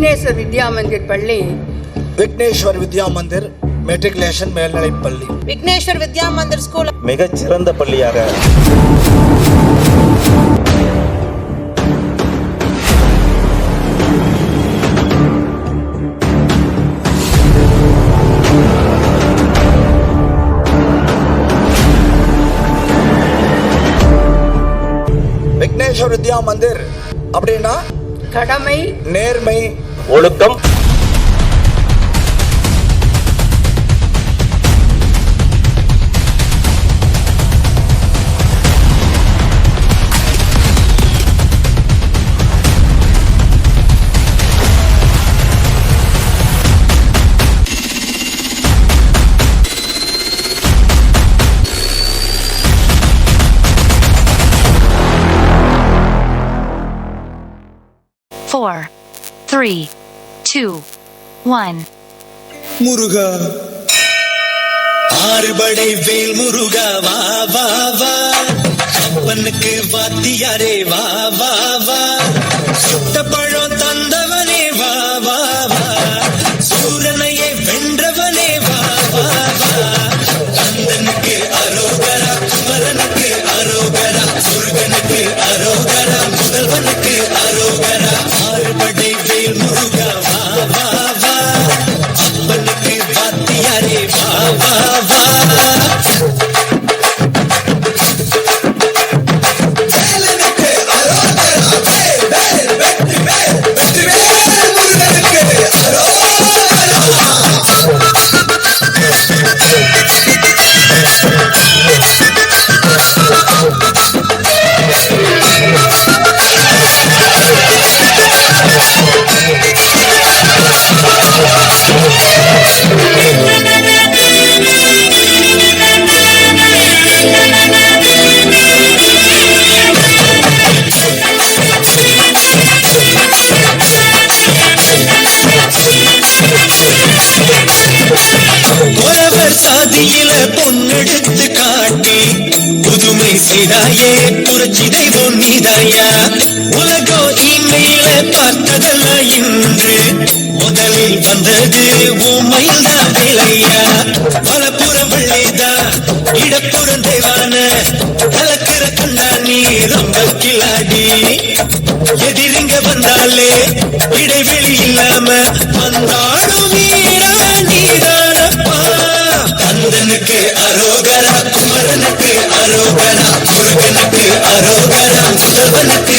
விக்னேஸ்வர் வித்யா மந்திர் பள்ளி, விக்னேஸ்வர் வித்யா மந்திர் மெட்ரிகுலேஷன் மேல்நிலைப் பள்ளி, விக்னேஸ்வர் வித்யா மந்திர் ஸ்கூல் மிகச் சிறந்த பள்ளியாக விக்னேஸ்வர் வித்யா மந்திர் அப்படின்னா கடமை, நேர்மை, ஒழுக்கம், Four, three, two, one. முருகா ஆறுபடை வேல் முருகா வா வா வா, அப்பனுக்கு வாத்தியாரே வா வா வா, சுட்ட பழம் தந்தவனே வா வா வா, சூரனையே வென்றவனே வா வா வா, கந்தனுக்கு அரோகரா, குமரனுக்கு அரோகரா, முருகனுக்கு அரோகரா, முதல்வனுக்கு அரோகரா. ஆறுபடை வேல் முருகா வா வா வா, அப்பனுக்கு வாத்தியாரே வா வா வா. சாதியில பொன்னெடுத்து காட்டி புதுமை செய்தாயே, புரட்சி தெய்வம் நீதாயா. உலகம் இன்மையில பார்த்ததெல்லாம் இன்று முதலில் வந்தது உண்மையில் தான் வேலையா. வலப்புறம் வள்ளிதான், இடப்புறம் தெய்வான, கலக்கிற கண்டா நீ ரொம்ப கிளாடி. எதிரிங்க வந்தாலே இடைவெளி இல்லாம வந்தாடும் வீரா நீதானப்பா. கந்தனுக்கு அரோகரா, குமரனுக்கு அரோகரா, முருகனுக்கு அரோகரா, முதல்வனுக்கு